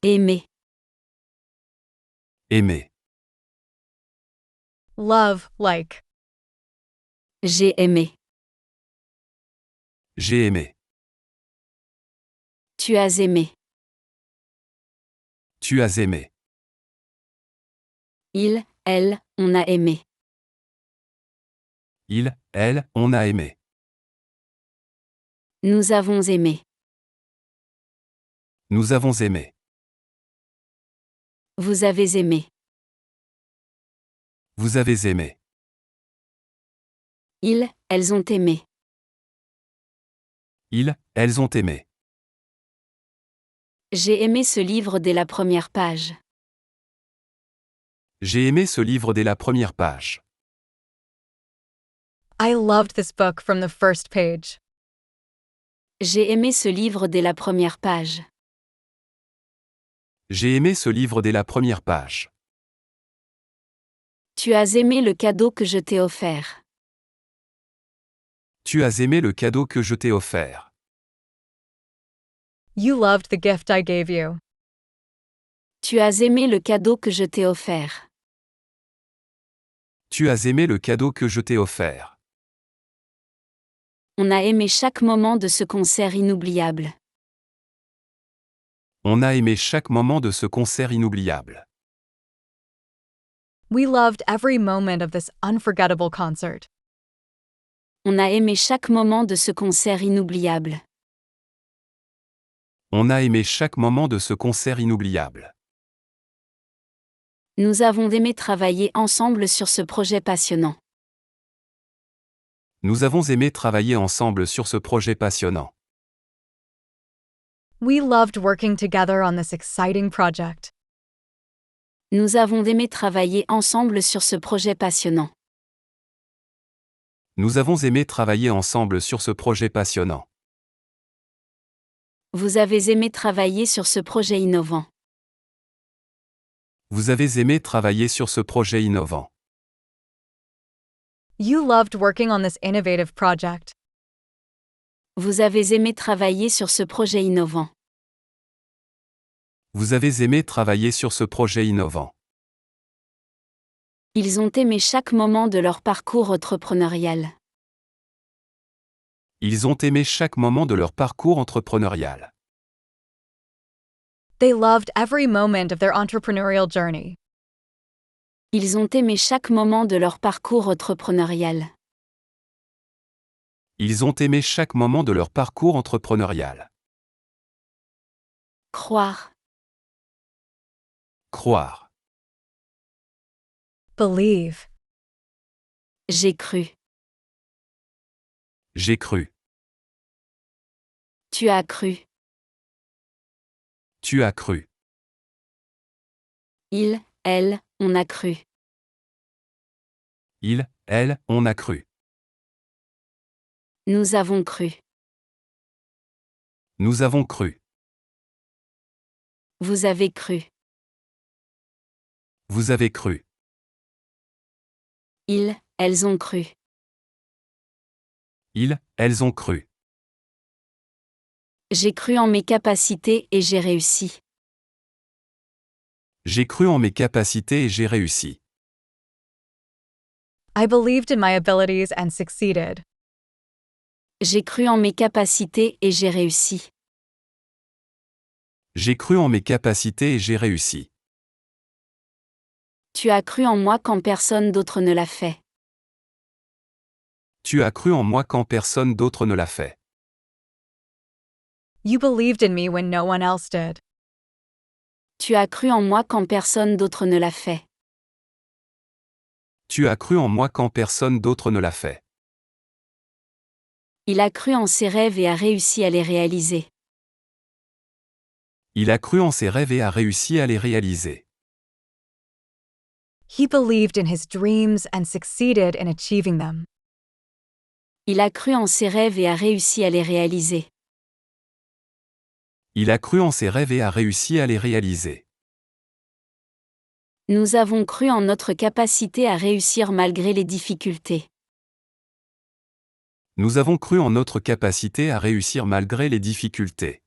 Aimer. Aimer. Love, like. J'ai aimé. J'ai aimé. Tu as aimé. Tu as aimé. Il, elle, on a aimé. Il, elle, on a aimé. Nous avons aimé. Nous avons aimé. Vous avez aimé. Vous avez aimé. Ils, elles ont aimé. Ils, elles ont aimé. J'ai aimé ce livre dès la première page. J'ai aimé ce livre dès la première page. I loved this book from the first page. J'ai aimé ce livre dès la première page. J'ai aimé ce livre dès la première page. Tu as aimé le cadeau que je t'ai offert. Tu as aimé le cadeau que je t'ai offert. You loved the gift I gave you. Tu as aimé le cadeau que je t'ai offert. Tu as aimé le cadeau que je t'ai offert. On a aimé chaque moment de ce concert inoubliable. On a aimé chaque moment de ce concert inoubliable. We loved every moment of this unforgettable concert. On a aimé chaque moment de ce concert inoubliable. On a aimé chaque moment de ce concert inoubliable. Nous avons aimé travailler ensemble sur ce projet passionnant. Nous avons aimé travailler ensemble sur ce projet passionnant. We loved working together on this exciting project. Nous avons aimé travailler ensemble sur ce projet passionnant. Nous avons aimé travailler ensemble sur ce projet passionnant. Vous avez aimé travailler sur ce projet innovant. Vous avez aimé travailler sur ce projet innovant. You loved working on this innovative project. Vous avez aimé travailler sur ce projet innovant. Vous avez aimé travailler sur ce projet innovant. Ils ont aimé chaque moment de leur parcours entrepreneurial. Ils ont aimé chaque moment de leur parcours entrepreneurial. They loved every moment of their entrepreneurial journey. Ils ont aimé chaque moment de leur parcours entrepreneurial. Ils ont aimé chaque moment de leur parcours entrepreneurial. Croire. Croire. Believe. J'ai cru. J'ai cru. Tu as cru. Tu as cru. Il, elle, on a cru. Il, elle, on a cru. Nous avons cru. Nous avons cru. Vous avez cru. Vous avez cru. Ils, elles ont cru. Ils, elles ont cru. J'ai cru en mes capacités et j'ai réussi. J'ai cru en mes capacités et j'ai réussi. I believed in my abilities and succeeded. J'ai cru en mes capacités et j'ai réussi. J'ai cru en mes capacités et j'ai réussi. Tu as cru en moi quand personne d'autre ne l'a fait. Tu as cru en moi quand personne d'autre ne l'a fait. You believed in me when no one else did. Tu as cru en moi quand personne d'autre ne l'a fait. Tu as cru en moi quand personne d'autre ne l'a fait. Il a cru en ses rêves et a réussi à les réaliser. Il a cru en ses rêves et a réussi à les réaliser. He believed in his dreams and succeeded in achieving them. Il a cru en ses rêves et a réussi à les réaliser. Il a cru en ses rêves et a réussi à les réaliser. Nous avons cru en notre capacité à réussir malgré les difficultés. Nous avons cru en notre capacité à réussir malgré les difficultés.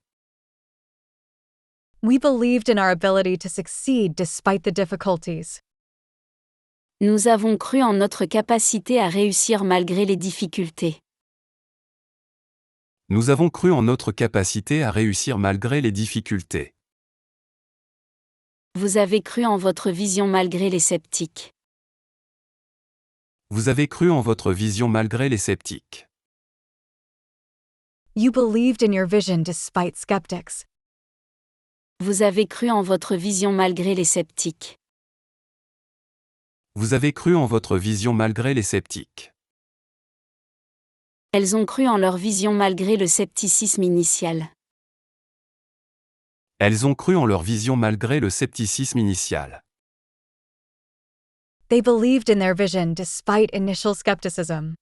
We believed in our ability to succeed despite the difficulties. Nous avons cru en notre capacité à réussir malgré les difficultés. Nous avons cru en notre capacité à réussir malgré les difficultés. Vous avez cru en votre vision malgré les sceptiques. Vous avez cru en votre vision malgré les sceptiques. You believed in your vision despite skeptics. Vous avez cru en votre vision malgré les sceptiques. Vous avez cru en votre vision malgré les sceptiques. Elles ont cru en leur vision malgré le scepticisme initial. Elles ont cru en leur vision malgré le scepticisme initial. They believed in their vision despite initial skepticism.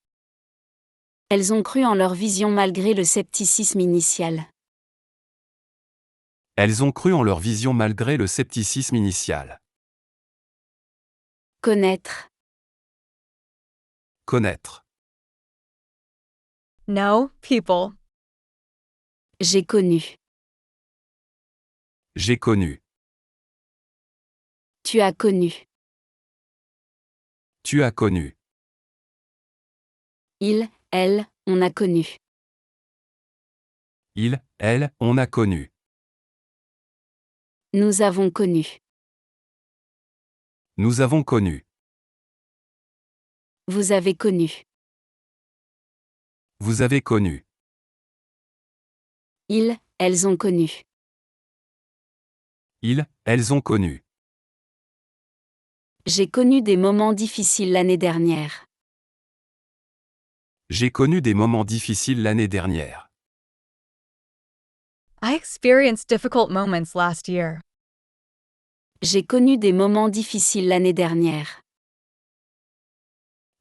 Elles ont cru en leur vision malgré le scepticisme initial. Elles ont cru en leur vision malgré le scepticisme initial. Connaître. Connaître. Know people. J'ai connu. J'ai connu. Tu as connu. Tu as connu. Il, elle, on a connu. Il, elle, on a connu. Nous avons connu. Nous avons connu. Vous avez connu. Vous avez connu. Ils, elles ont connu. Ils, elles ont connu. J'ai connu des moments difficiles l'année dernière. J'ai connu des moments difficiles l'année dernière. I experienced difficult moments last year. J'ai connu des moments difficiles l'année dernière.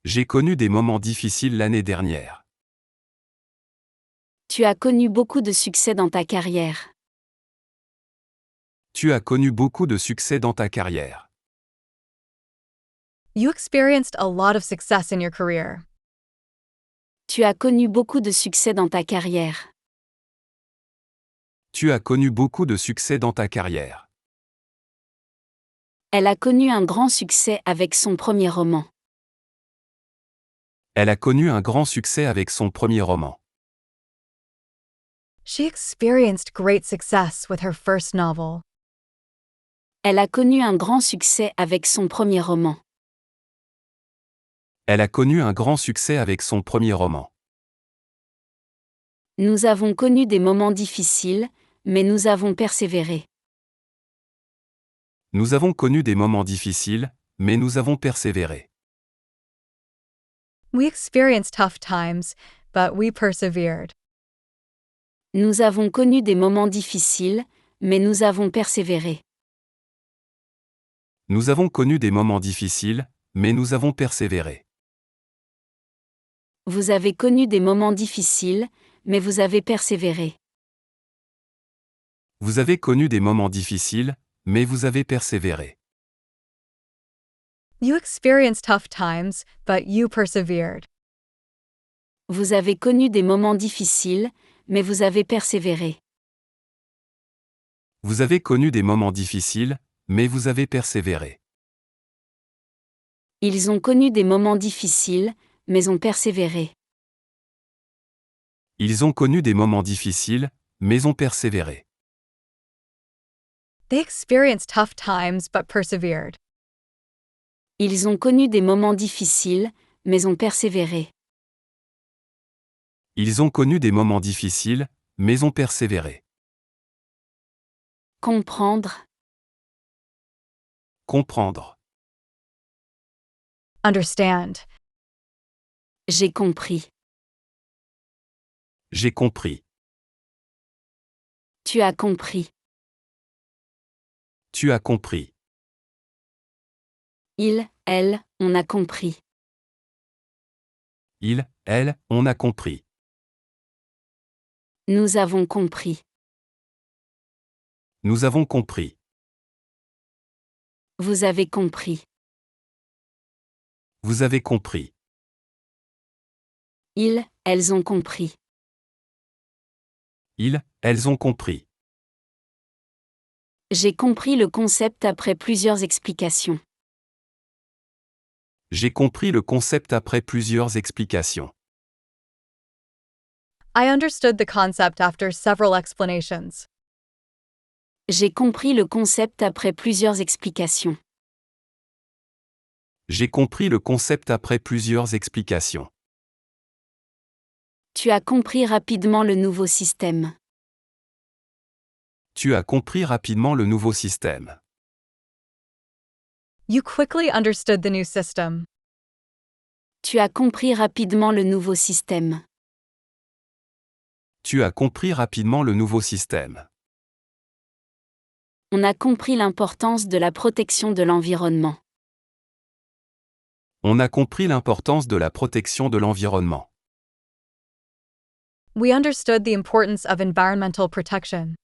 J'ai connu des moments difficiles l'année dernière. Tu as connu beaucoup de succès dans ta carrière. Tu as connu beaucoup de succès dans ta carrière. You experienced a lot of success in your career. Tu as connu beaucoup de succès dans ta carrière. Tu as connu beaucoup de succès dans ta carrière. Elle a connu un grand succès avec son premier roman. Elle a connu un grand succès avec son premier roman. She experienced great success with her first novel. Elle a connu un grand succès avec son premier roman. Elle a connu un grand succès avec son premier roman. Nous avons connu des moments difficiles, mais nous avons persévéré. Nous avons connu des moments difficiles, mais nous avons persévéré. We experienced tough times, but we persevered. Nous avons connu des moments difficiles, mais nous avons persévéré. Nous avons connu des moments difficiles, mais nous avons persévéré. Vous avez connu des moments difficiles, mais vous avez persévéré. Vous avez connu des moments difficiles, mais vous avez persévéré. You experienced tough times, but you persevered. Vous avez connu des moments difficiles, mais vous avez persévéré. Vous avez connu des moments difficiles, mais vous avez persévéré. Ils ont connu des moments difficiles, mais ont persévéré. Ils ont connu des moments difficiles, mais ont persévéré. They experienced tough times but persevered. Ils ont connu des moments difficiles, mais ont persévéré. Ils ont connu des moments difficiles, mais ont persévéré. Comprendre. Comprendre. Understand. J'ai compris. J'ai compris. Tu as compris. Tu as compris. Il, elle, on a compris. Il, elle, on a compris. Nous avons compris. Nous avons compris. Vous avez compris. Vous avez compris. Ils, elles ont compris. Ils, elles ont compris. J'ai compris le concept après plusieurs explications. J'ai compris le concept après plusieurs explications. I understood the concept after several explanations. J'ai compris le concept après plusieurs explications. J'ai compris le concept après plusieurs explications. Tu as compris rapidement le nouveau système. Tu as compris rapidement le nouveau système. You quickly understood the new system. Tu as compris rapidement le nouveau système. Tu as compris rapidement le nouveau système. On a compris l'importance de la protection de l'environnement. On a compris l'importance de la protection de l'environnement. We understood the importance of environmental protection.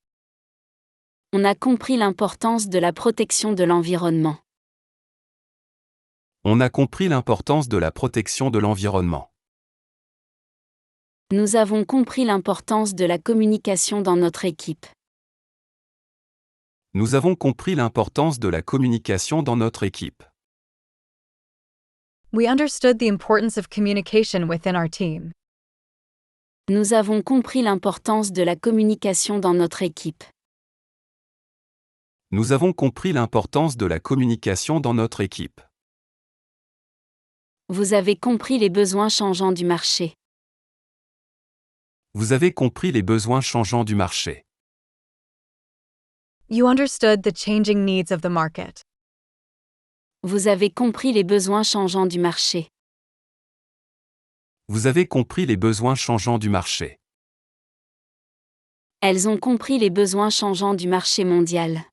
On a compris l'importance de la protection de l'environnement. On a compris l'importance de la protection de l'environnement. Nous avons compris l'importance de la communication dans notre équipe. Nous avons compris l'importance de la communication dans notre équipe. We understood the importance of communication within our team. Nous avons compris l'importance de la communication dans notre équipe. Nous avons compris l'importance de la communication dans notre équipe. Vous avez compris les besoins changeants du marché. Vous avez compris les besoins changeants du marché. You understood the changing needs of the market. Vous avez compris les besoins changeants du marché. Vous avez compris les besoins changeants du marché. Elles ont compris les besoins changeants du marché mondial.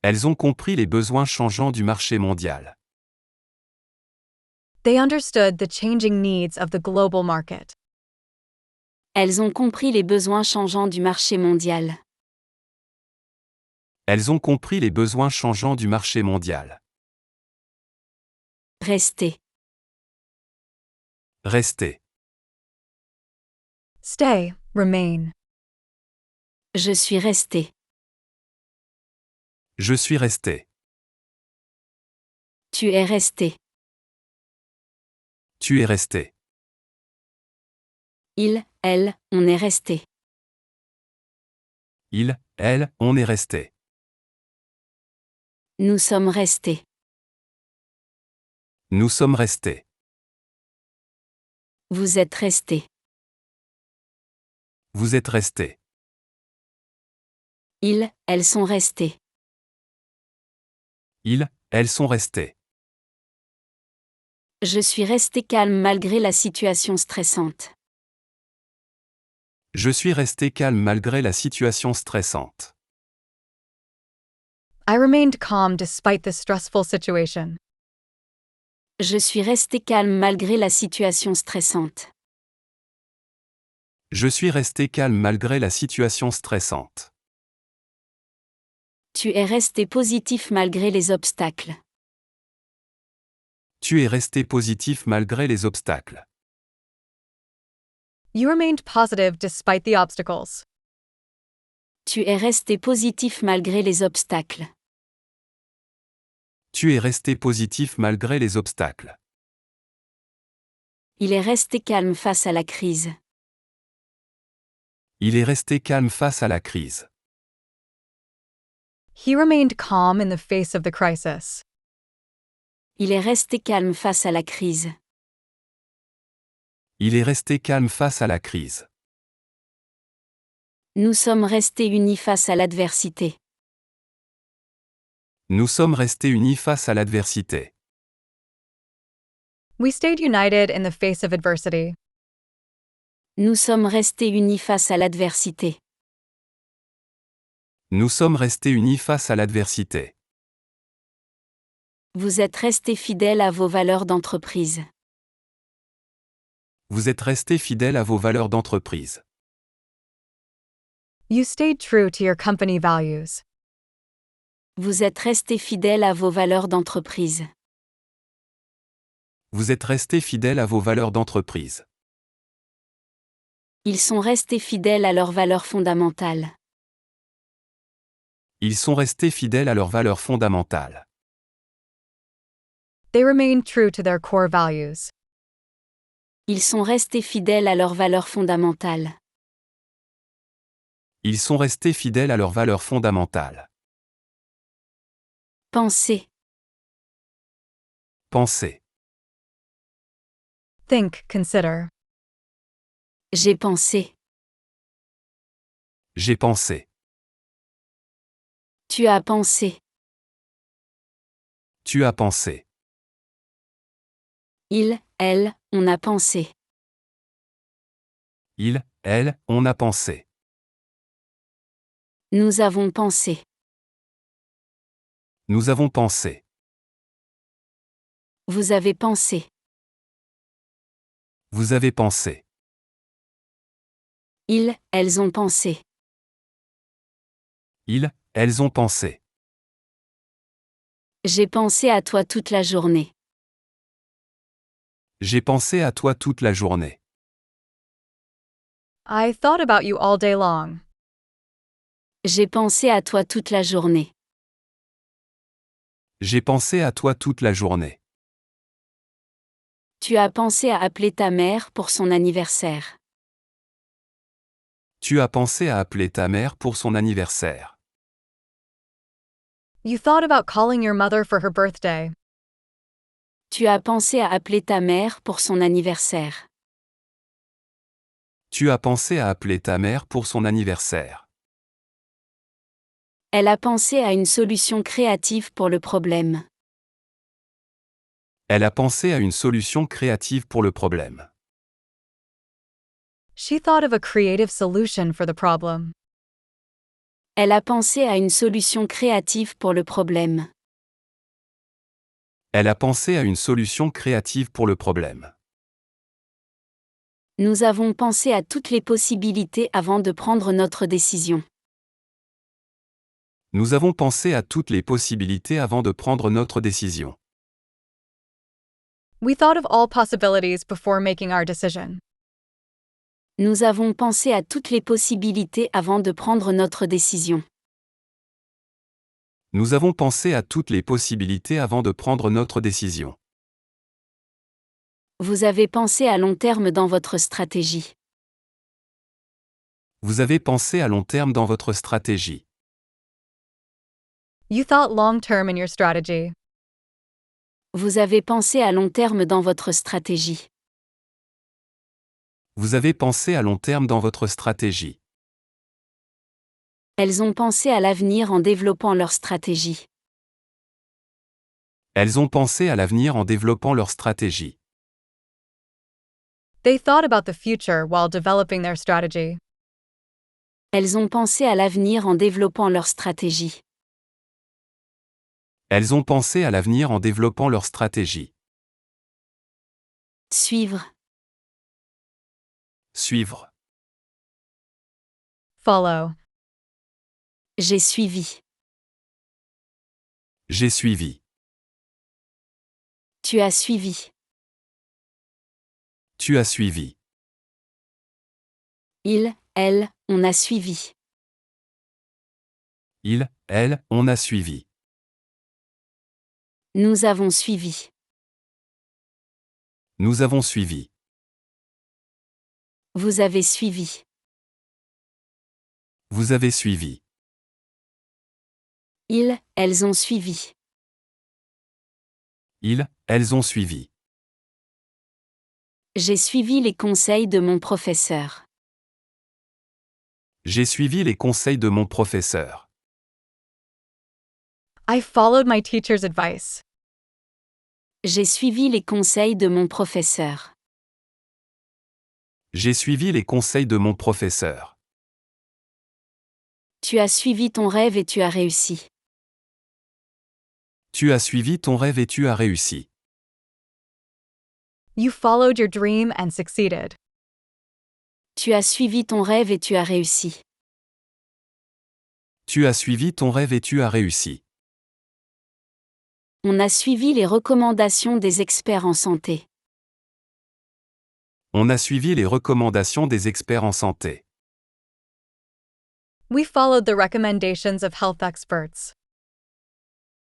Elles ont compris les besoins changeants du marché mondial. They understood the changing needs of the global market. Elles ont compris les besoins changeants du marché mondial. Elles ont compris les besoins changeants du marché mondial. Restez. Restez. Stay, remain. Je suis resté. Je suis resté. Tu es resté. Tu es resté. Il, elle, on est resté. Il, elle, on est resté. Nous sommes restés. Nous sommes restés. Vous êtes restés. Vous êtes restés. Ils, elles sont restés. Ils, elles sont restés. Je suis resté calme malgré la situation stressante. Je suis resté calme malgré la situation stressante. I remained calm despite the stressful situation. Je suis resté calme malgré la situation stressante. Je suis resté calme malgré la situation stressante. Tu es resté positif malgré les obstacles. Tu es resté positif malgré les obstacles. You remained positive despite the obstacles. Tu es resté positif malgré les obstacles. Tu es resté positif malgré les obstacles. Il est resté calme face à la crise. Il est resté calme face à la crise. He remained calm in the face of the crisis. Il est resté calme face à la crise. Il est resté calme face à la crise. Nous sommes restés unis face à l'adversité. Nous sommes restés unis face à l'adversité. We stayed united in the face of adversity. Nous sommes restés unis face à l'adversité. Nous sommes restés unis face à l'adversité. Vous êtes restés fidèles à vos valeurs d'entreprise. Vous êtes restés fidèles à vos valeurs d'entreprise. You stayed true to your company values. Vous êtes restés fidèles à vos valeurs d'entreprise. Vous êtes restés fidèles à vos valeurs d'entreprise. Ils sont restés fidèles à leurs valeurs fondamentales. Ils sont restés fidèles à leurs valeurs fondamentales. They remain true to their core values. Ils sont restés fidèles à leurs valeurs fondamentales. Ils sont restés fidèles à leurs valeurs fondamentales. Penser. Penser. Think, consider. J'ai pensé. J'ai pensé. Tu as pensé. Tu as pensé. Il, elle, on a pensé. Il, elle, on a pensé. Nous avons pensé. Nous avons pensé. Vous avez pensé. Vous avez pensé. Ils, elles ont pensé. Ils, elles ont pensé. J'ai pensé à toi toute la journée. J'ai pensé à toi toute la journée. I thought about you all day long. J'ai pensé à toi toute la journée. J'ai pensé à toi toute la journée. Tu as pensé à appeler ta mère pour son anniversaire. Tu as pensé à appeler ta mère pour son anniversaire. You thought about calling your mother for her birthday. Tu as pensé à appeler ta mère pour son anniversaire. Tu as pensé à appeler ta mère pour son anniversaire. Elle a pensé à une solution créative pour le problème. Elle a pensé à une solution créative pour le problème. She thought of a creative solution for the problem. Elle a pensé à une solution créative pour le problème. Elle a pensé à une solution créative pour le problème. Nous avons pensé à toutes les possibilités avant de prendre notre décision. Nous avons pensé à toutes les possibilités avant de prendre notre décision. We thought of all possibilities before making our decision. Nous avons pensé à toutes les possibilités avant de prendre notre décision. Nous avons pensé à toutes les possibilités avant de prendre notre décision. Vous avez pensé à long terme dans votre stratégie. Vous avez pensé à long terme dans votre stratégie. You thought long term in your strategy. Vous avez pensé à long terme dans votre stratégie. Vous avez pensé à long terme dans votre stratégie. Elles ont pensé à l'avenir en développant leur stratégie. Elles ont pensé à l'avenir en développant leur stratégie. They thought about the future while developing their strategy. Elles ont pensé à l'avenir en développant leur stratégie. Elles ont pensé à l'avenir en développant leur stratégie. Suivre. Suivre. Follow. J'ai suivi. J'ai suivi. Tu as suivi. Tu as suivi. Il, elle, on a suivi. Il, elle, on a suivi. Nous avons suivi. Nous avons suivi. Vous avez suivi. Vous avez suivi. Ils, elles ont suivi. Ils, elles ont suivi. J'ai suivi les conseils de mon professeur. J'ai suivi les conseils de mon professeur. I followed my teacher's advice. J'ai suivi les conseils de mon professeur. J'ai suivi les conseils de mon professeur. Tu as suivi ton rêve et tu as réussi. Tu as suivi ton rêve et tu as réussi. You followed your dream and succeeded. Tu as suivi ton rêve et tu as réussi. Tu as suivi ton rêve et tu as réussi. On a suivi les recommandations des experts en santé. On a suivi les recommandations des experts en santé. We followed the recommendations of health experts.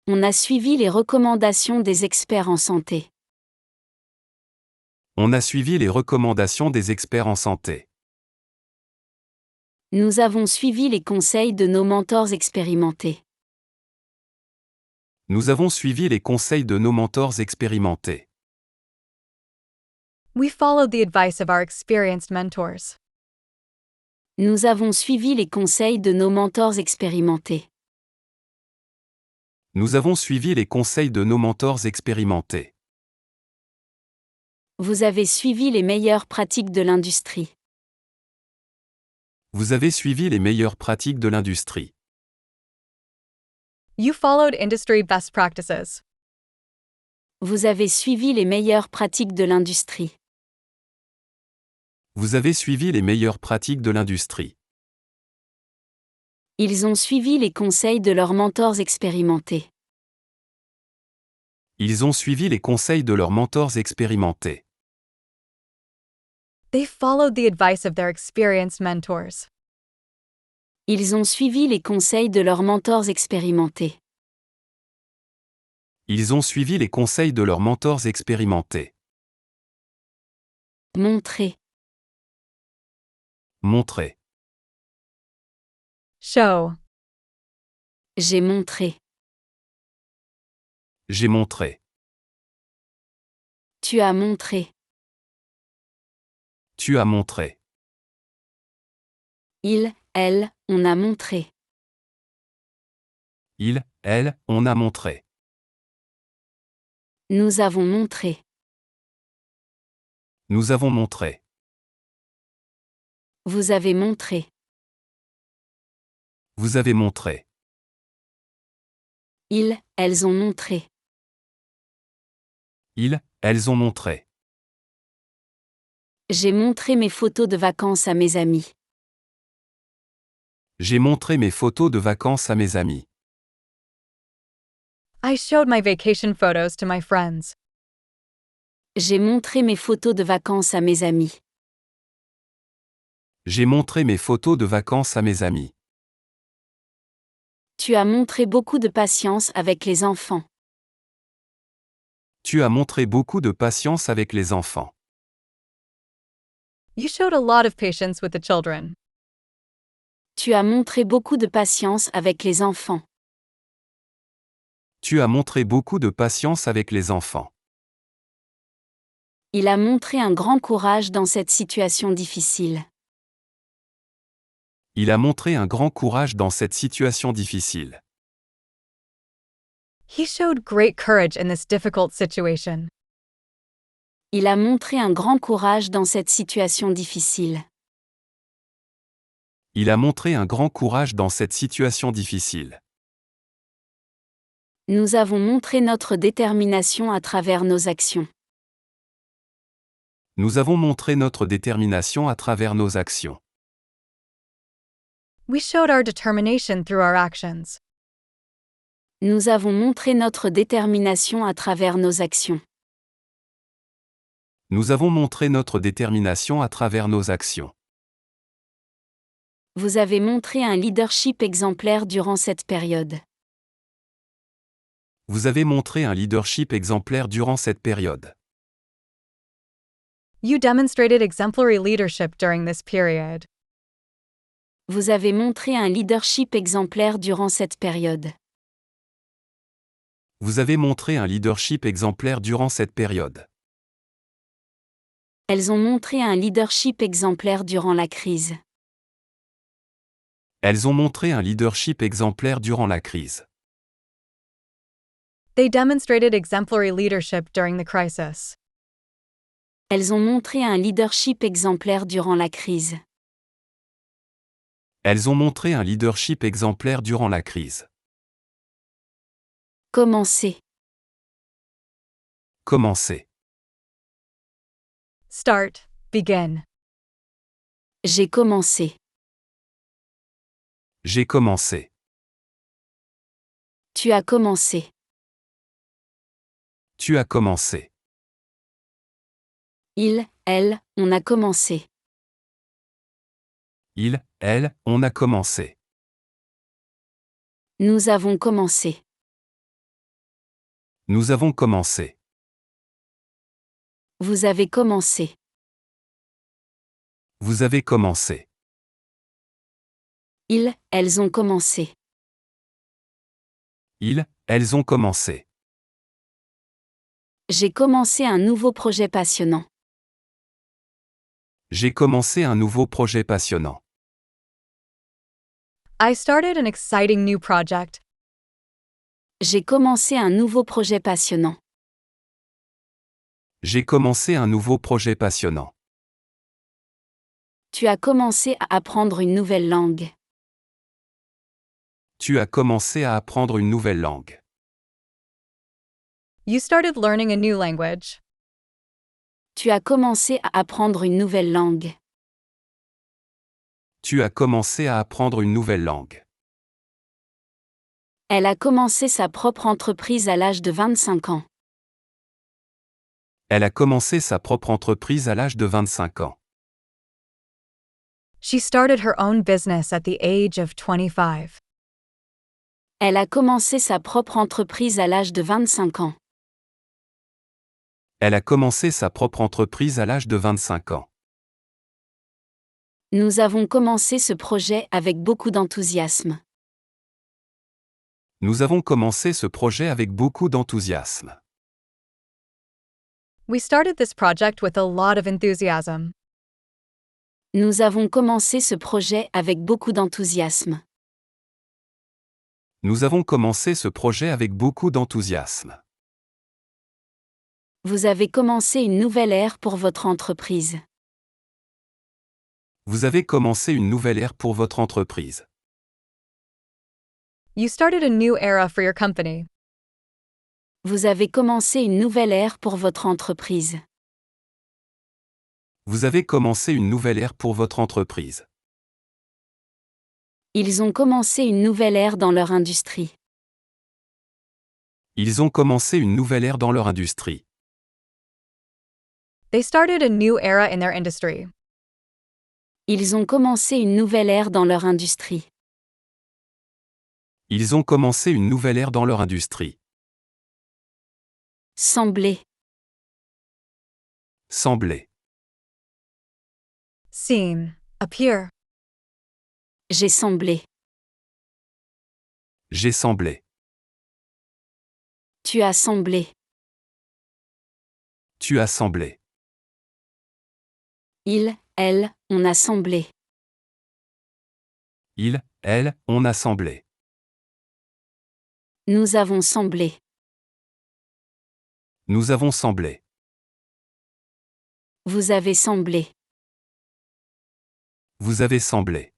On a suivi les recommandations des experts en santé. On a suivi les recommandations des experts en santé. Nous avons suivi les conseils de nos mentors expérimentés. Nous avons suivi les conseils de nos mentors expérimentés. We followed the advice of our experienced mentors. Nous avons suivi les conseils de nos mentors expérimentés. Nous avons suivi les conseils de nos mentors expérimentés. Vous avez suivi les meilleures pratiques de l'industrie. Vous avez suivi les meilleures pratiques de l'industrie. You followed industry best practices. Vous avez suivi les meilleures pratiques de l'industrie. Vous avez suivi les meilleures pratiques de l'industrie. Ils ont suivi les conseils de leurs mentors expérimentés. Ils ont suivi les conseils de leurs mentors expérimentés. They followed the advice of their experienced mentors. Ils ont suivi les conseils de leurs mentors expérimentés. Ils ont suivi les conseils de leurs mentors expérimentés. Montrer. Montrer. Show. J'ai montré. J'ai montré. Tu as montré. Tu as montré. Il, elle, on a montré. Il, elle, on a montré. Nous avons montré. Nous avons montré. Vous avez montré. Vous avez montré. Ils, elles ont montré. Ils, elles ont montré. J'ai montré mes photos de vacances à mes amis. J'ai montré mes photos de vacances à mes amis. I showed my vacation photos to my friends. J'ai montré mes photos de vacances à mes amis. J'ai montré mes photos de vacances à mes amis. Tu as montré beaucoup de patience avec les enfants. Tu as montré beaucoup de patience avec les enfants. You showed a lot of patience with the children. Tu as montré beaucoup de patience avec les enfants. Tu as montré beaucoup de patience avec les enfants. Il a montré un grand courage dans cette situation difficile. Il a montré un grand courage dans cette situation difficile. He showed great courage in this difficult situation. Il a montré un grand courage dans cette situation difficile. Il a montré un grand courage dans cette situation difficile. Nous avons montré notre détermination à travers nos actions. Nous avons montré notre détermination à travers nos actions. We showed our determination through our actions. Nous avons montré notre détermination à travers nos actions. Nous avons montré notre détermination à travers nos actions. Vous avez montré un leadership exemplaire durant cette période. Vous avez montré un leadership exemplaire durant cette période. You demonstrated exemplary leadership during this period. Vous avez montré un leadership exemplaire durant cette période. Vous avez montré un leadership exemplaire durant cette période. Elles ont montré un leadership exemplaire durant la crise. Elles ont montré un leadership exemplaire durant la crise. They demonstrated exemplary leadership during the crisis. Elles ont montré un leadership exemplaire durant la crise. Elles ont montré un leadership exemplaire durant la crise. Commencer. Commencer. Start, begin. J'ai commencé. J'ai commencé. Tu as commencé. Tu as commencé. Il, elle, on a commencé. Il, elle, on a commencé. Nous avons commencé. Nous avons commencé. Vous avez commencé. Vous avez commencé. Elles ont commencé. Elles ont commencé. J'ai commencé un nouveau projet passionnant. J'ai commencé un nouveau projet passionnant. I started an exciting new project. J'ai commencé un nouveau projet passionnant. J'ai commencé un nouveau projet passionnant. Tu as commencé à apprendre une nouvelle langue. Tu as commencé à apprendre une nouvelle langue. You started learning a new language. Tu as commencé à apprendre une nouvelle langue. Tu as commencé à apprendre une nouvelle langue. Elle a commencé sa propre entreprise à l'âge de 25 ans. Elle a commencé sa propre entreprise à l'âge de 25 ans. She started her own business at the age of 25. Elle a commencé sa propre entreprise à l'âge de 25 ans. Elle a commencé sa propre entreprise à l'âge de 25 ans. Nous avons commencé ce projet avec beaucoup d'enthousiasme. Nous avons commencé ce projet avec beaucoup d'enthousiasme. We started this project with a lot of enthusiasm. Nous avons commencé ce projet avec beaucoup d'enthousiasme. Nous avons commencé ce projet avec beaucoup d'enthousiasme. Vous avez commencé une nouvelle ère pour votre entreprise. Vous avez commencé une nouvelle ère pour votre entreprise. You started a new era for your company. Vous avez commencé une nouvelle ère pour votre entreprise. Vous avez commencé une nouvelle ère pour votre entreprise. Ils ont commencé une nouvelle ère dans leur industrie. Ils ont commencé une nouvelle ère dans leur industrie. They started a new era in their industry. Ils ont commencé une nouvelle ère dans leur industrie. Ils ont commencé une nouvelle ère dans leur industrie. Sembler. Sembler. Seem. Appear. J'ai semblé. J'ai semblé. Tu as semblé. Tu as semblé. Elle, on a semblé. Elle, on a semblé. Nous avons semblé. Nous avons semblé. Vous avez semblé. Vous avez semblé.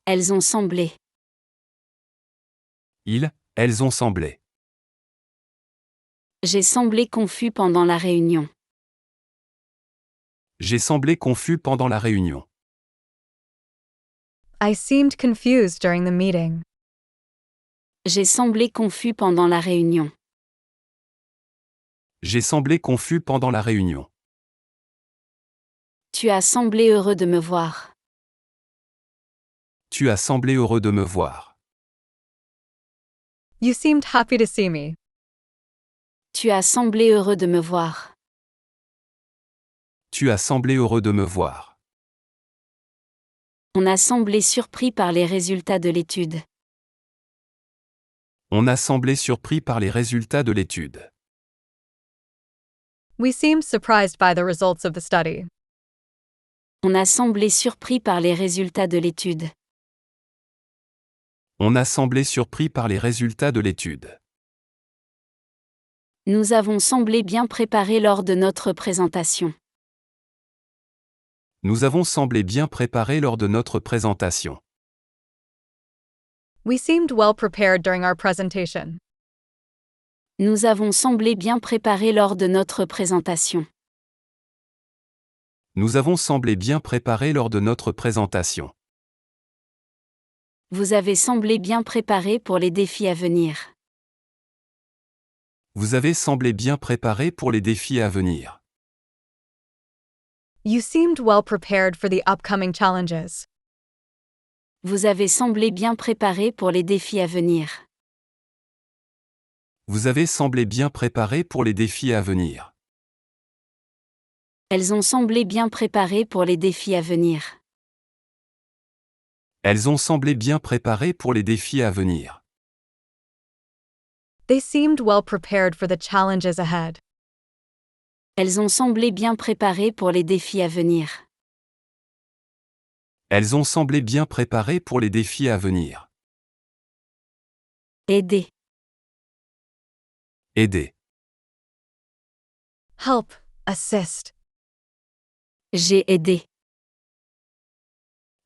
Elles ont semblé. Elles ont semblé. J'ai semblé confus pendant la réunion. J'ai semblé confus pendant la réunion. I seemed confused during the meeting. J'ai semblé confus pendant la réunion. J'ai semblé confus pendant la réunion. Tu as semblé heureux de me voir. Tu as semblé heureux de me voir. You seemed happy to see me. Tu as semblé heureux de me voir. Tu as semblé heureux de me voir. On a semblé surpris par les résultats de l'étude. On a semblé surpris par les résultats de l'étude. We seemed surprised by the results of the study. On a semblé surpris par les résultats de l'étude. On a semblé surpris par les résultats de l'étude. Nous avons semblé bien préparés lors de notre présentation. Nous avons semblé bien préparés lors de notre présentation. We seemed well prepared during our presentation. Nous avons semblé bien préparés lors de notre présentation. Nous avons semblé bien préparés lors de notre présentation. Vous avez semblé bien préparés pour les défis à venir. Vous avez semblé bien préparés pour les défis à venir. You seemed well prepared for the upcoming challenges. Vous avez semblé bien préparé pour les défis à venir. Vous avez semblé bien préparé pour les défis à venir. Elles ont semblé bien préparées pour les défis à venir. Elles ont semblé bien préparées pour les défis à venir. They seemed well prepared for the challenges ahead. Elles ont semblé bien préparées pour les défis à venir. Elles ont semblé bien préparées pour les défis à venir. Aider. Aider. Help, assist. J'ai aidé.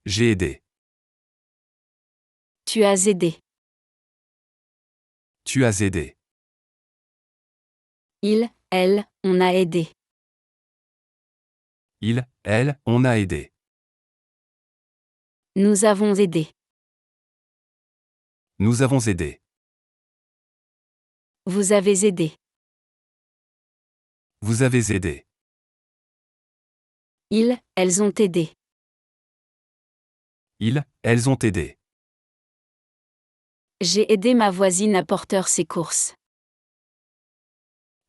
J'ai aidé. Tu as aidé. Tu as aidé. Il, elle, on a aidé. Il, elle, on a aidé. Nous avons aidé. Nous avons aidé. Vous avez aidé. Vous avez aidé. Ils, elles ont aidé. Ils, elles ont aidé. J'ai aidé ma voisine à porter ses courses.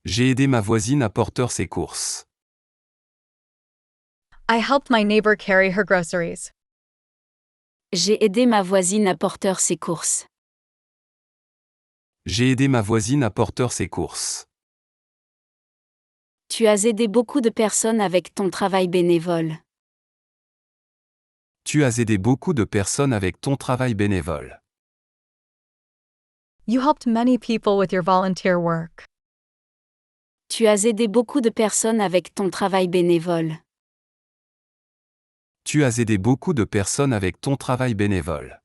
J'ai aidé ma voisine à porter ses courses. I helped my neighbor carry her groceries. J'ai aidé ma voisine à porter ses courses. J'ai aidé ma voisine à porter ses courses. Tu as aidé beaucoup de personnes avec ton travail bénévole. Tu as aidé beaucoup de personnes avec ton travail bénévole. You helped many people with your volunteer work. Tu as aidé beaucoup de personnes avec ton travail bénévole. Tu as aidé beaucoup de personnes avec ton travail bénévole.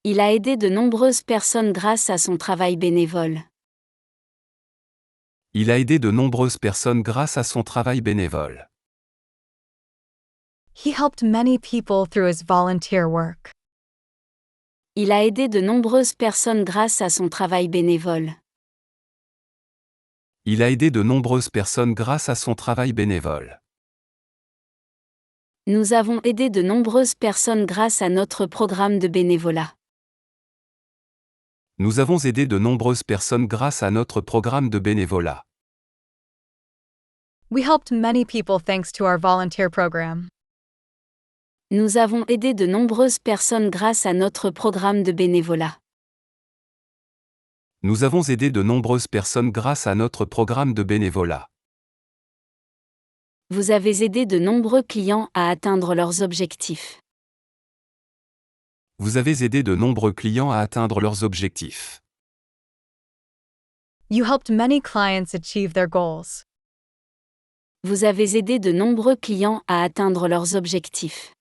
Il a aidé de nombreuses personnes grâce à son travail bénévole. Il a aidé de nombreuses personnes grâce à son travail bénévole. He helped many people through his volunteer work. Il a aidé de nombreuses personnes grâce à son travail bénévole. Il a aidé de nombreuses personnes grâce à son travail bénévole. Nous avons aidé de nombreuses personnes grâce à notre programme de bénévolat. Nous avons aidé de nombreuses personnes grâce à notre programme de bénévolat. We helped many people thanks to our volunteer program. Nous avons aidé de nombreuses personnes grâce à notre programme de bénévolat. Nous avons aidé de nombreuses personnes grâce à notre programme de bénévolat. Vous avez aidé de nombreux clients à atteindre leurs objectifs. Vous avez aidé de nombreux clients à atteindre leurs objectifs. You helped many clients achieve their goals. Vous avez aidé de nombreux clients à atteindre leurs objectifs.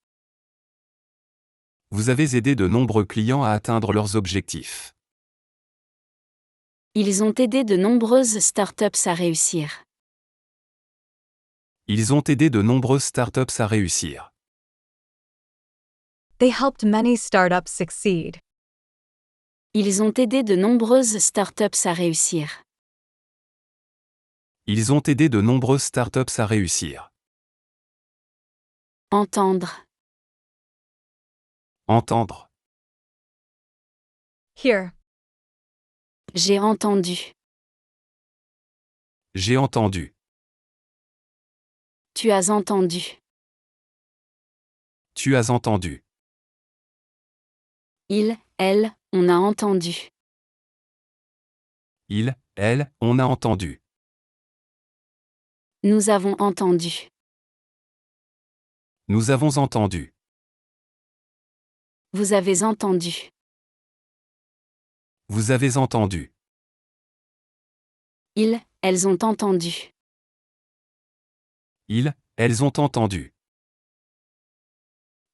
Vous avez aidé de nombreux clients à atteindre leurs objectifs. Ils ont aidé de nombreuses startups à réussir. Ils ont aidé de nombreuses startups à réussir. They helped many startups succeed. Ils ont aidé de nombreuses startups à réussir. Ils ont aidé de nombreuses startups à réussir. Entendre. Entendre. Hear. J'ai entendu. J'ai entendu. Tu as entendu. Tu as entendu. Il, elle, on a entendu. Il, elle, on a entendu. Nous avons entendu. Nous avons entendu. Vous avez entendu. Vous avez entendu. Ils, elles ont entendu. Ils, elles ont entendu.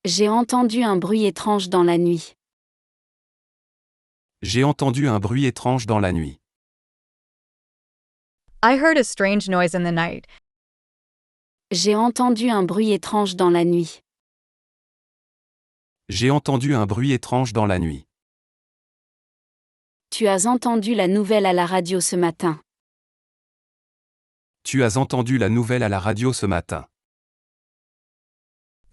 J'ai entendu un bruit étrange dans la nuit. J'ai entendu un bruit étrange dans la nuit. I heard a strange noise in the night. J'ai entendu un bruit étrange dans la nuit. J'ai entendu un bruit étrange dans la nuit. Tu as entendu la nouvelle à la radio ce matin. Tu as entendu la nouvelle à la radio ce matin.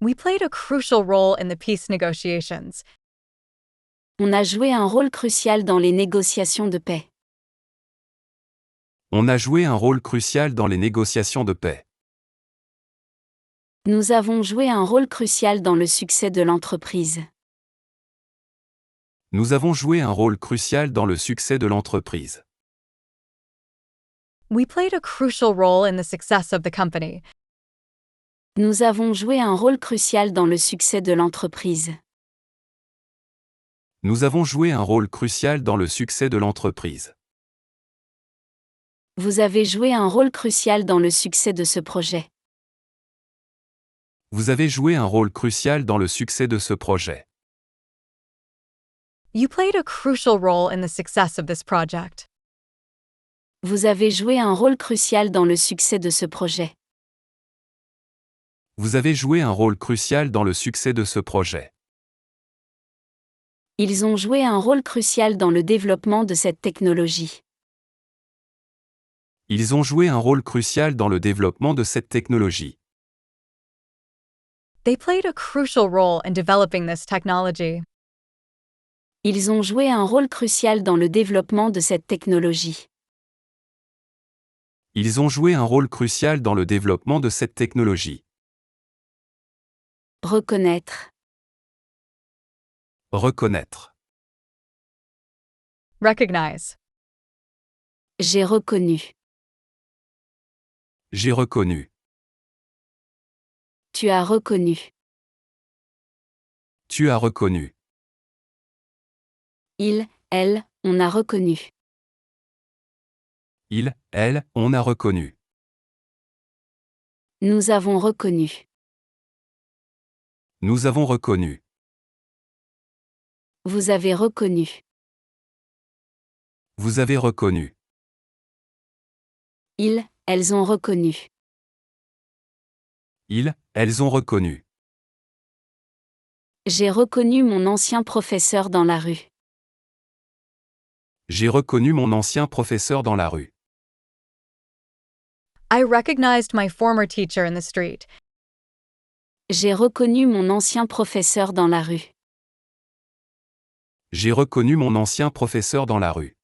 We played a crucial role in the peace negotiations. On a joué un rôle crucial dans les négociations de paix. On a joué un rôle crucial dans les négociations de paix. Nous avons joué un rôle crucial dans le succès de l'entreprise. Nous avons joué un rôle crucial dans le succès de l'entreprise. We played a crucial role in the success of the company. Nous avons joué un rôle crucial dans le succès de l'entreprise. Nous avons joué un rôle crucial dans le succès de l'entreprise. Vous avez joué un rôle crucial dans le succès de ce projet. Vous avez joué un rôle crucial dans le succès de ce projet. You played a crucial role in the success of this project. Vous avez joué un rôle crucial dans le succès de ce projet. Vous avez joué un rôle crucial dans le succès de ce projet. Ils ont joué un rôle crucial dans le développement de cette technologie. Ils ont joué un rôle crucial dans le développement de cette technologie. They played a crucial role in developing this technology. Ils ont joué un rôle crucial dans le développement de cette technologie. Ils ont joué un rôle crucial dans le développement de cette technologie. Reconnaître. Reconnaître. Recognize. J'ai reconnu. J'ai reconnu. Tu as reconnu. Tu as reconnu. Il, elle, on a reconnu. Il, elle, on a reconnu. Nous avons reconnu. Nous avons reconnu. Vous avez reconnu. Vous avez reconnu. Ils, elles ont reconnu. Ils, elles ont reconnu. J'ai reconnu mon ancien professeur dans la rue. J'ai reconnu mon ancien professeur dans la rue. I recognized my former teacher in the street. J'ai reconnu mon ancien professeur dans la rue. J'ai reconnu mon ancien professeur dans la rue.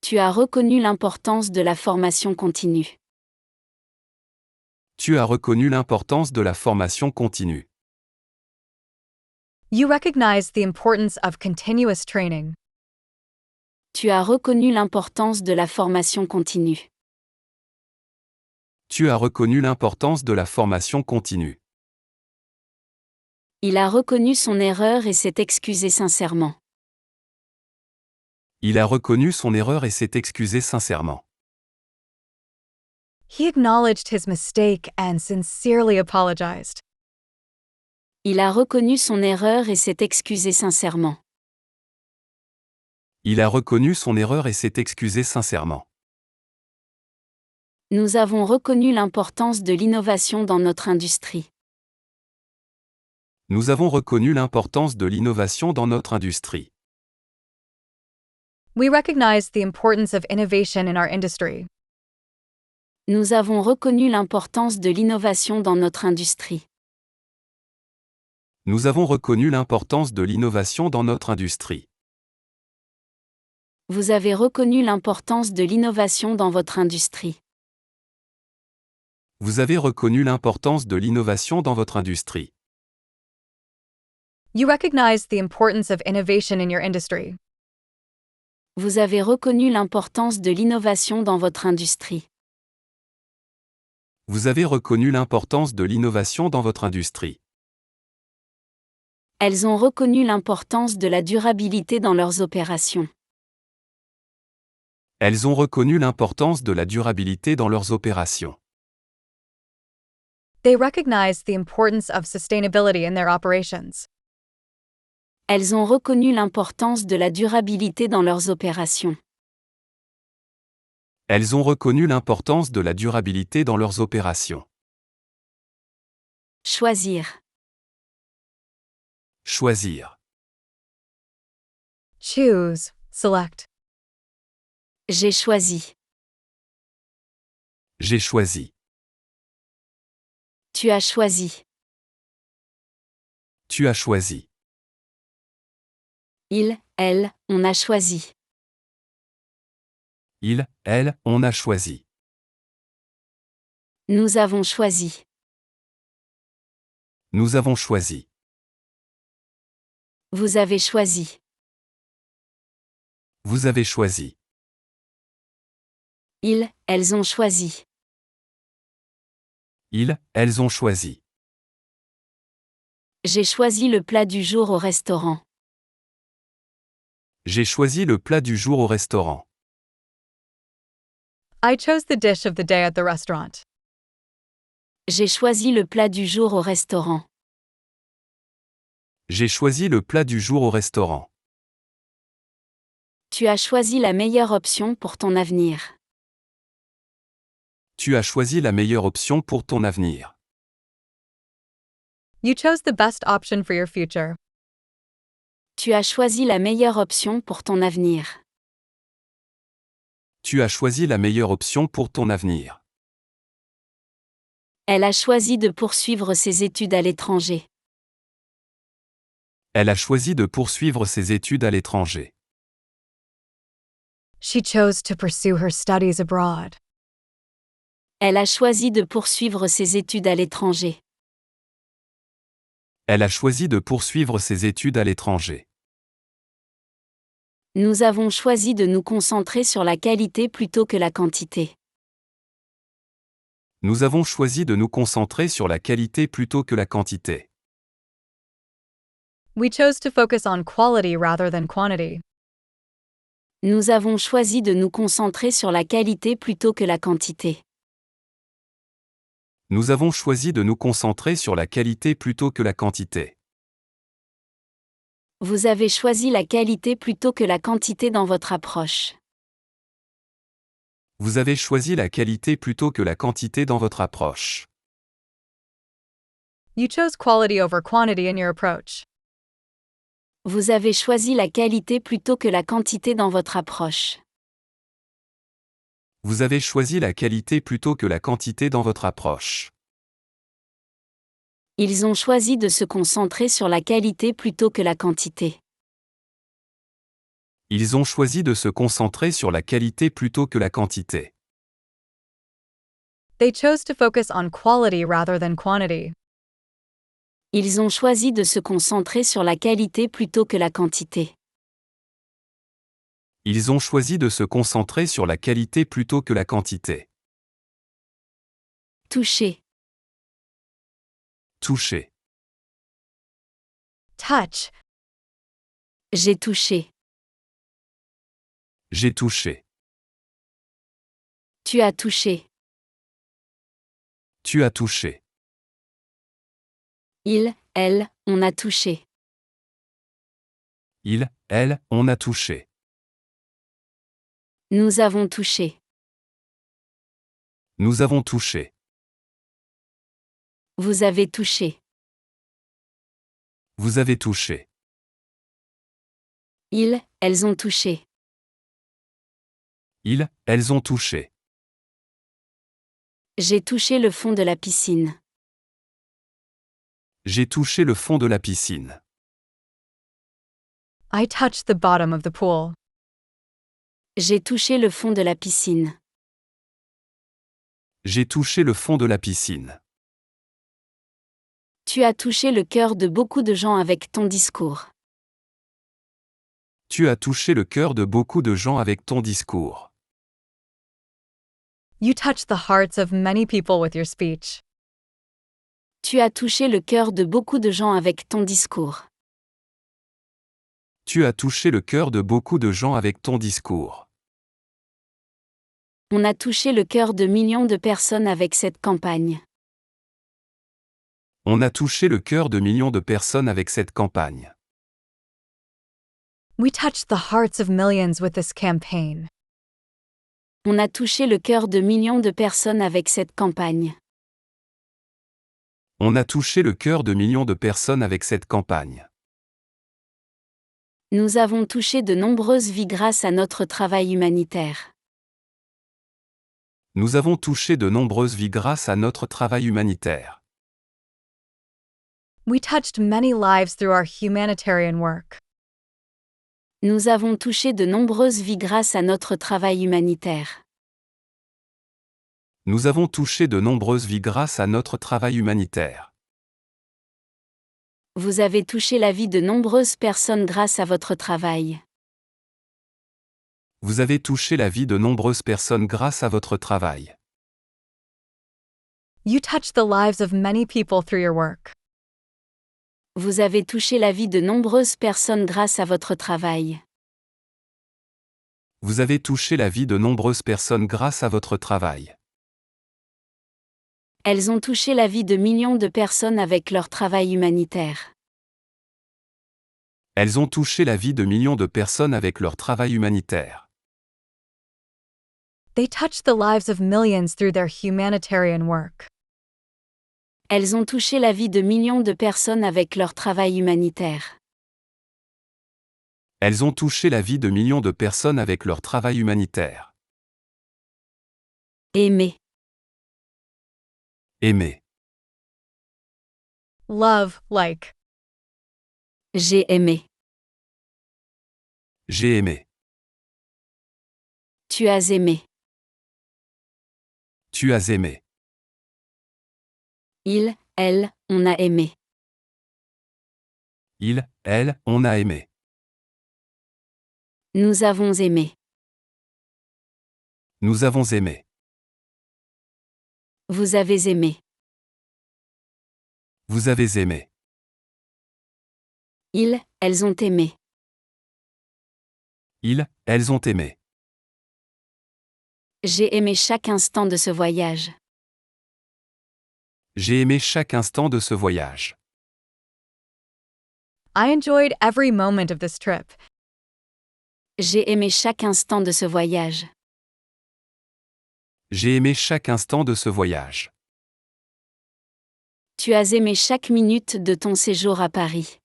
Tu as reconnu l'importance de la formation continue. Tu as reconnu l'importance de la formation continue. You recognize the importance of continuous training. Tu as reconnu l'importance de la formation continue. Tu as reconnu l'importance de la formation continue. Il a reconnu son erreur et s'est excusé sincèrement. Il a reconnu son erreur et s'est excusé sincèrement. He acknowledged his mistake and sincerely apologized. Il a reconnu son erreur et s'est excusé sincèrement. Il a reconnu son erreur et s'est excusé sincèrement. Nous avons reconnu l'importance de l'innovation dans notre industrie. Nous avons reconnu l'importance de l'innovation dans notre industrie. We recognize the importance of innovation in our industry. Nous avons reconnu l'importance de l'innovation dans notre industrie. Nous avons reconnu l'importance de l'innovation dans notre industrie. Vous avez reconnu l'importance de l'innovation dans votre industrie. Vous avez reconnu l'importance de l'innovation dans votre industrie. You recognize the importance of innovation in your industry. Vous avez reconnu l'importance de l'innovation dans votre industrie. Vous avez reconnu l'importance de l'innovation dans votre industrie. Elles ont reconnu l'importance de la durabilité dans leurs opérations. Elles ont reconnu l'importance de la durabilité dans leurs opérations. They recognize the importance of sustainability in their operations. Elles ont reconnu l'importance de la durabilité dans leurs opérations. Elles ont reconnu l'importance de la durabilité dans leurs opérations. Choisir. Choisir. Choose, select. J'ai choisi. J'ai choisi. Tu as choisi. Tu as choisi. Il, elle, on a choisi. Il, elle, on a choisi. Nous avons choisi. Nous avons choisi. Vous avez choisi. Vous avez choisi. Ils, elles ont choisi. Ils, elles ont choisi. J'ai choisi le plat du jour au restaurant. J'ai choisi le plat du jour au restaurant. I chose the dish of the day at the restaurant. J'ai choisi le plat du jour au restaurant. J'ai choisi le plat du jour au restaurant. Tu as choisi la meilleure option pour ton avenir. Tu as choisi la meilleure option pour ton avenir. You chose the best option for your future. Tu as choisi la meilleure option pour ton avenir. Tu as choisi la meilleure option pour ton avenir. Elle a choisi de poursuivre ses études à l'étranger. Elle a choisi de poursuivre ses études à l'étranger. She chose to pursue her studies abroad. Elle a choisi de poursuivre ses études à l'étranger. Elle a choisi de poursuivre ses études à l'étranger. Nous avons choisi de nous concentrer sur la qualité plutôt que la quantité. Nous avons choisi de nous concentrer sur la qualité plutôt que la quantité. We chose to focus on quality rather than quantity. Nous avons choisi de nous concentrer sur la qualité plutôt que la quantité. Nous avons choisi de nous concentrer sur la qualité plutôt que la quantité. Vous avez choisi la qualité plutôt que la quantité dans votre approche. Vous avez choisi la qualité plutôt que la quantité dans votre approche. You chose quality over quantity in your approach. Vous avez choisi la qualité plutôt que la quantité dans votre approche. Vous avez choisi la qualité plutôt que la quantité dans votre approche. Ils ont choisi de se concentrer sur la qualité plutôt que la quantité. Ils ont choisi de se concentrer sur la qualité plutôt que la quantité. They chose to focus on quality rather than quantity. Ils ont choisi de se concentrer sur la qualité plutôt que la quantité. Ils ont choisi de se concentrer sur la qualité plutôt que la quantité. Toucher. Toucher. Touch. J'ai touché. J'ai touché. Tu as touché. Tu as touché. Il, elle, on a touché. Il, elle, on a touché. Nous avons touché. Nous avons touché. Vous avez touché. Vous avez touché. Ils, elles ont touché. Ils, elles ont touché. J'ai touché le fond de la piscine. J'ai touché le fond de la piscine. I touched the bottom of the pool. J'ai touché le fond de la piscine. J'ai touché le fond de la piscine. Tu as touché le cœur de beaucoup de gens avec ton discours. Tu as touché le cœur de beaucoup de gens avec ton discours. You touched the hearts of many people with your speech. Tu as touché le cœur de beaucoup de gens avec ton discours. Tu as touché le cœur de beaucoup de gens avec ton discours. On a touché le cœur de millions de personnes avec cette campagne. On a touché le cœur de millions de personnes avec cette campagne. We touched the hearts of millions with this campaign. On a touché le cœur de millions de personnes avec cette campagne. On a touché le cœur de millions de personnes avec cette campagne. Nous avons touché de nombreuses vies grâce à notre travail humanitaire. Nous avons touché de nombreuses vies grâce à notre travail humanitaire. We touched many lives through our humanitarian work. Nous avons touché de nombreuses vies grâce à notre travail humanitaire. Nous avons touché de nombreuses vies grâce à notre travail humanitaire. Vous avez touché la vie de nombreuses personnes grâce à votre travail. Vous avez touché la vie de nombreuses personnes grâce à votre travail. You touched the lives of many people through your work. Vous avez touché la vie de nombreuses personnes grâce à votre travail. Vous avez touché la vie de nombreuses personnes grâce à votre travail. Elles ont touché la vie de millions de personnes avec leur travail humanitaire. Elles ont touché la vie de millions de personnes avec leur travail humanitaire. They touched the lives of millions through their humanitarian work. Elles ont touché la vie de millions de personnes avec leur travail humanitaire. Elles ont touché la vie de millions de personnes avec leur travail humanitaire. Aimer. Aimer. Love, like. J'ai aimé. J'ai aimé. Tu as aimé. Tu as aimé. Il, elle, on a aimé. Il, elle, on a aimé. Nous avons aimé. Nous avons aimé. Vous avez aimé. Vous avez aimé. Ils, elles ont aimé. Ils, elles ont aimé. J'ai aimé chaque instant de ce voyage. J'ai aimé chaque instant de ce voyage. I enjoyed every moment of this trip. J'ai aimé chaque instant de ce voyage. J'ai aimé chaque instant de ce voyage. Tu as aimé chaque minute de ton séjour à Paris.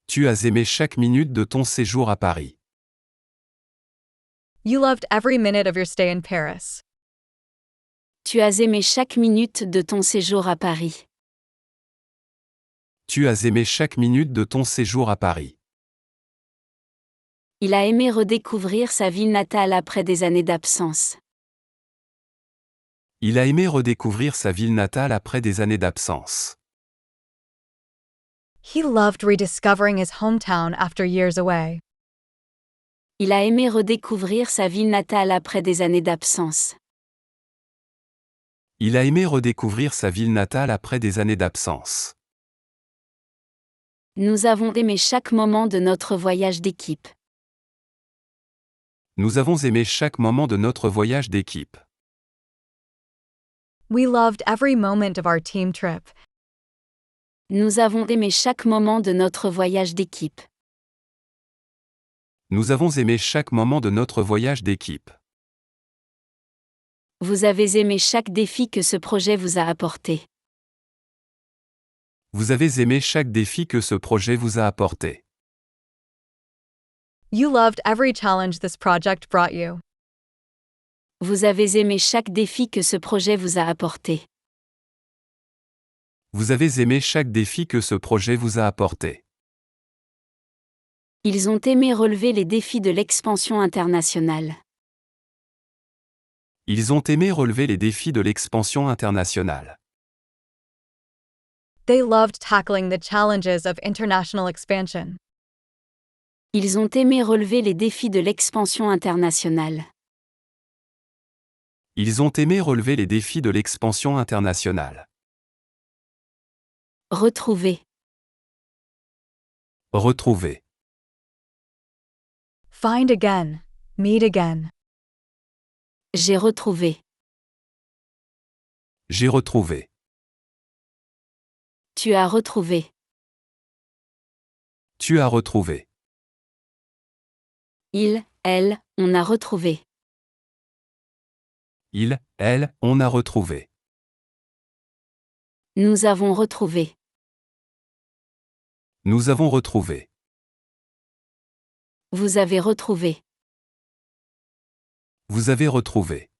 Tu as aimé chaque minute de ton séjour à Paris. You loved every minute of your stay in Paris. Tu as aimé chaque minute de ton séjour à Paris. Tu as aimé chaque minute de ton séjour à Paris. Il a aimé redécouvrir sa ville natale après des années d'absence. Il a aimé redécouvrir sa ville natale après des années d'absence. He loved rediscovering his hometown after years away. Il a aimé redécouvrir sa ville natale après des années d'absence. Il a aimé redécouvrir sa ville natale après des années d'absence. Nous avons aimé chaque moment de notre voyage d'équipe. Nous avons aimé chaque moment de notre voyage d'équipe. We loved every moment of our team trip. Nous avons aimé chaque moment de notre voyage d'équipe. Nous avons aimé chaque moment de notre voyage d'équipe. Vous avez aimé chaque défi que ce projet vous a apporté. Vous avez aimé chaque défi que ce projet vous a apporté. You loved every challenge this project brought you. Vous avez aimé chaque défi que ce projet vous a apporté. Vous avez aimé chaque défi que ce projet vous a apporté. Ils ont aimé relever les défis de l'expansion internationale. Ils ont aimé relever les défis de l'expansion internationale. They loved tackling the challenges of international expansion. Ils ont aimé relever les défis de l'expansion internationale. Ils ont aimé relever les défis de l'expansion internationale. Retrouver. Retrouver. Find again. Meet again. J'ai retrouvé. J'ai retrouvé. Tu as retrouvé. Tu as retrouvé. Il, elle, on a retrouvé. Il, elle, on a retrouvé. Nous avons retrouvé. Nous avons retrouvé. Vous avez retrouvé. Vous avez retrouvé.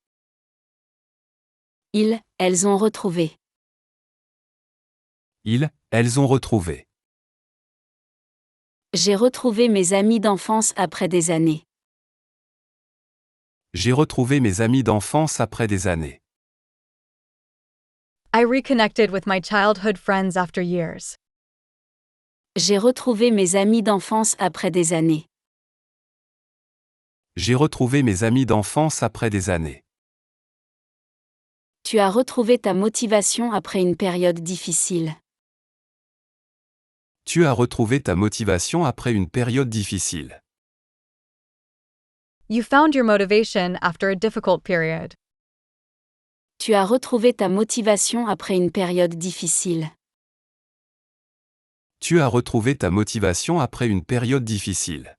Ils, elles ont retrouvé. Ils, elles ont retrouvé. J'ai retrouvé mes amis d'enfance après des années. J'ai retrouvé mes amis d'enfance après des années. I reconnected with my childhood friends after years. J'ai retrouvé mes amis d'enfance après des années. J'ai retrouvé mes amis d'enfance après des années. Tu as retrouvé ta motivation après une période difficile. Tu as retrouvé ta motivation après une période difficile. You found your motivation after a difficult period. Tu as retrouvé ta motivation après une période difficile. Tu as retrouvé ta motivation après une période difficile.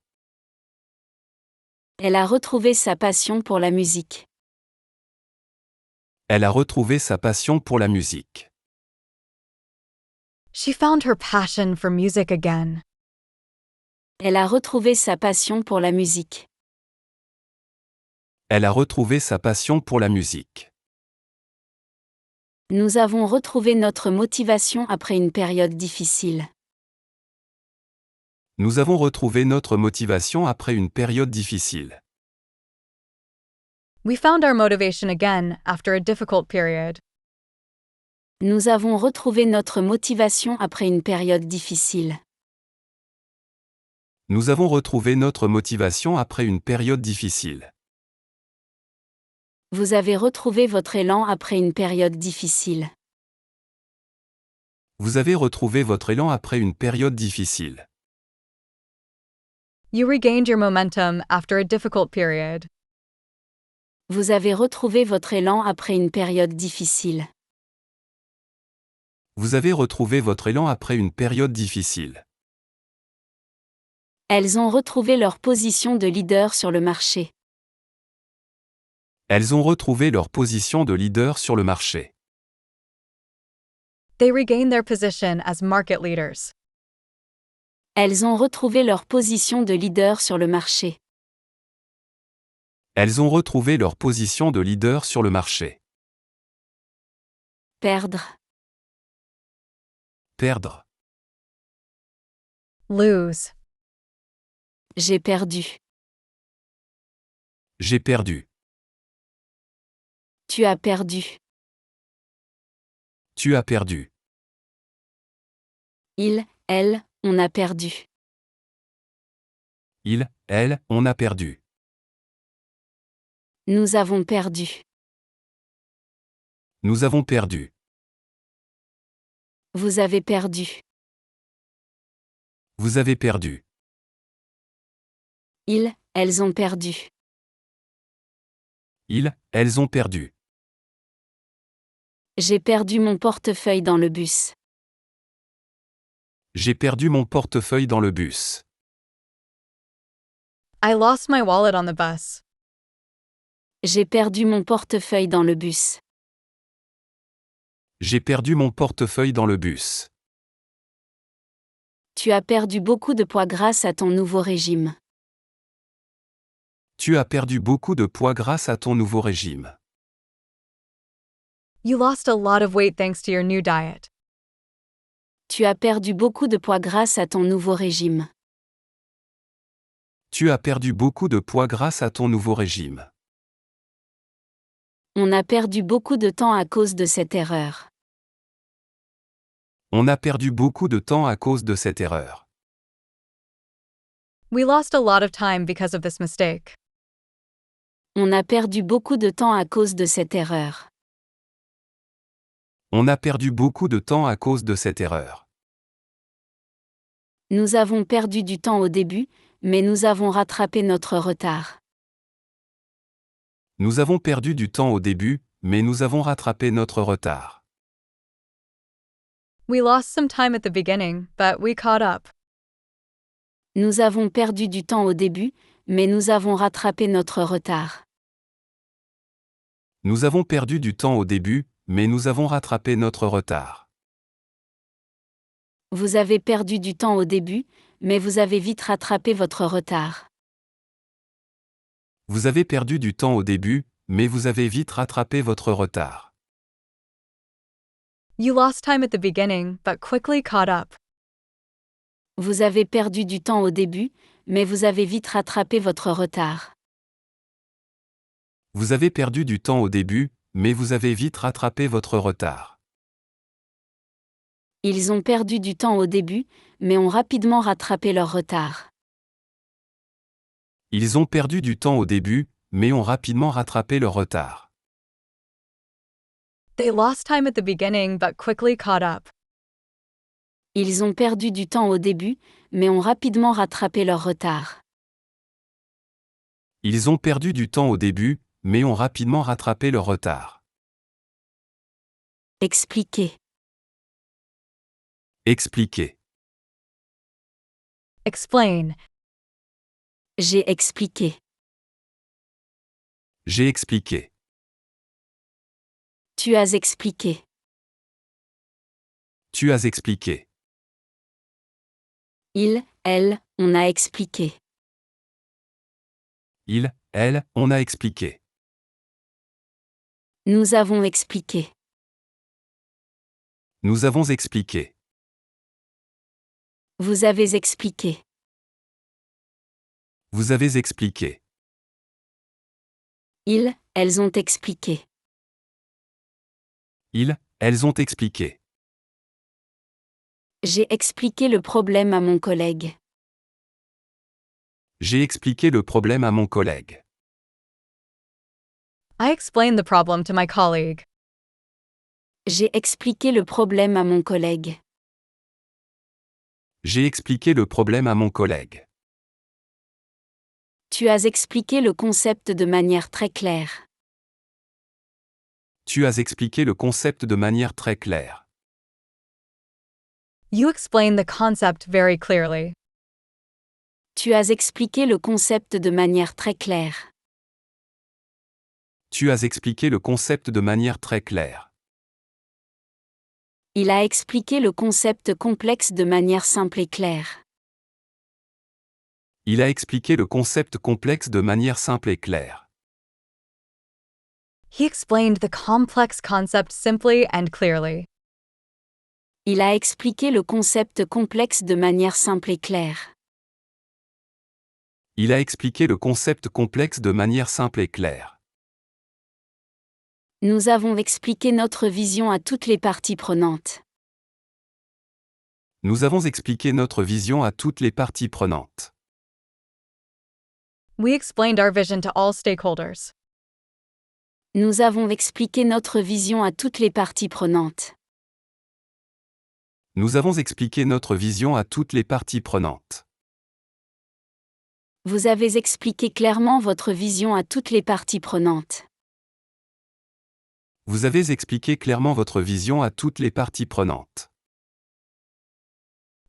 Elle a retrouvé sa passion pour la musique. Elle a retrouvé sa passion pour la musique. She found her passion for music again. Elle a retrouvé sa passion pour la musique. Elle a retrouvé sa passion pour la musique. Nous avons retrouvé notre motivation après une période difficile. Nous avons retrouvé notre motivation après une période difficile. We found our motivation again after a difficult period. Nous avons retrouvé notre motivation après une période difficile. Nous avons retrouvé notre motivation après une période difficile. Vous avez retrouvé votre élan après une période difficile. Vous avez retrouvé votre élan après une période difficile. You regained your momentum after a difficult period. Vous avez retrouvé votre élan après une période difficile. Vous avez retrouvé votre élan après une période difficile. Elles ont retrouvé leur position de leader sur le marché. Elles ont retrouvé leur position de leader sur le marché. They regained their position as market leaders. Elles ont retrouvé leur position de leader sur le marché. Elles ont retrouvé leur position de leader sur le marché. Perdre. Perdre. Lose. J'ai perdu. J'ai perdu. Tu as perdu. Tu as perdu. Il, elle, on a perdu. Il, elle, on a perdu. Nous avons perdu. Nous avons perdu. Vous avez perdu. Vous avez perdu. Ils, elles ont perdu. Ils, elles ont perdu. J'ai perdu mon portefeuille dans le bus. J'ai perdu mon portefeuille dans le bus. I lost my wallet on the bus. J'ai perdu mon portefeuille dans le bus. J'ai perdu mon portefeuille dans le bus. Tu as perdu beaucoup de poids grâce à ton nouveau régime. Tu as perdu beaucoup de poids grâce à ton nouveau régime. You lost a lot of weight thanks to your new diet. Tu as perdu beaucoup de poids grâce à ton nouveau régime. Tu as perdu beaucoup de poids grâce à ton nouveau régime. On a perdu beaucoup de temps à cause de cette erreur. On a perdu beaucoup de temps à cause de cette erreur. We lost a lot of time because of this mistake. On a perdu beaucoup de temps à cause de cette erreur. On a perdu beaucoup de temps à cause de cette erreur. Nous avons perdu du temps au début, mais nous avons rattrapé notre retard. Nous avons perdu du temps au début, mais nous avons rattrapé notre retard. We lost some time at the beginning, but we caught up. Nous avons perdu du temps au début, mais nous avons rattrapé notre retard. Nous avons perdu du temps au début, mais nous avons rattrapé notre retard. Vous avez perdu du temps au début, mais vous avez vite rattrapé votre retard. Vous avez perdu du temps au début, mais vous avez vite rattrapé votre retard. You lost time at the beginning, but quickly caught up. Vous avez perdu du temps au début, mais vous avez vite rattrapé votre retard. Vous avez perdu du temps au début, mais vous avez vite rattrapé votre retard. Ils ont perdu du temps au début, mais ont rapidement rattrapé leur retard. Ils ont perdu du temps au début, mais ont rapidement rattrapé leur retard. They lost time at the beginning, but quickly caught up. Ils ont perdu du temps au début, mais ont rapidement rattrapé leur retard. Ils ont perdu du temps au début, mais ont rapidement rattrapé leur retard. Expliquer. Expliquer. Explain. J'ai expliqué. J'ai expliqué. Tu as expliqué. Tu as expliqué. Il, elle, on a expliqué. Il, elle, on a expliqué. Nous avons expliqué. Nous avons expliqué. Vous avez expliqué. Vous avez expliqué. Elles ont expliqué. Elles ont expliqué. J'ai expliqué le problème à mon collègue. J'ai expliqué le problème à mon collègue. I explained the problem to my colleague. J'ai expliqué le problème à mon collègue. J'ai expliqué le problème à mon collègue. Tu as expliqué le concept de manière très claire. Tu as expliqué le concept de manière très claire. You explained the concept very clearly. Tu as expliqué le concept de manière très claire. Tu as expliqué le concept de manière très claire. Il a expliqué le concept complexe de manière simple et claire. Il a expliqué le concept complexe de manière simple et claire. He explained the complex concept simply and clearly. Il a expliqué le concept complexe de manière simple et claire. Il a expliqué le concept complexe de manière simple et claire. Nous avons expliqué notre vision à toutes les parties prenantes. Nous avons expliqué notre vision à toutes les parties prenantes. We explained our vision to all stakeholders. Nous avons expliqué notre vision à toutes les parties prenantes. Nous avons expliqué notre vision à toutes les parties prenantes. Vous avez expliqué clairement votre vision à toutes les parties prenantes. Vous avez expliqué clairement votre vision à toutes les parties prenantes.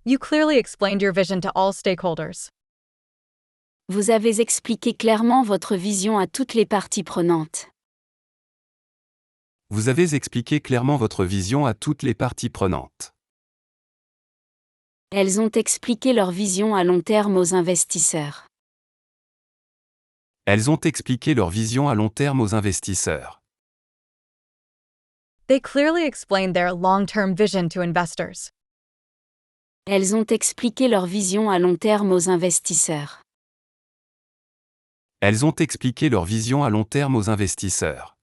You clearly explained your vision to all stakeholders. Vous avez expliqué clairement votre vision à toutes les parties prenantes. Vous avez expliqué clairement votre vision à toutes les parties prenantes. Elles ont expliqué leur vision à long terme aux investisseurs. Elles ont expliqué leur vision à long terme aux investisseurs. They clearly explained their long-term vision to investors. Elles ont expliqué leur vision à long terme aux investisseurs. Elles ont expliqué leur vision à long terme aux investisseurs.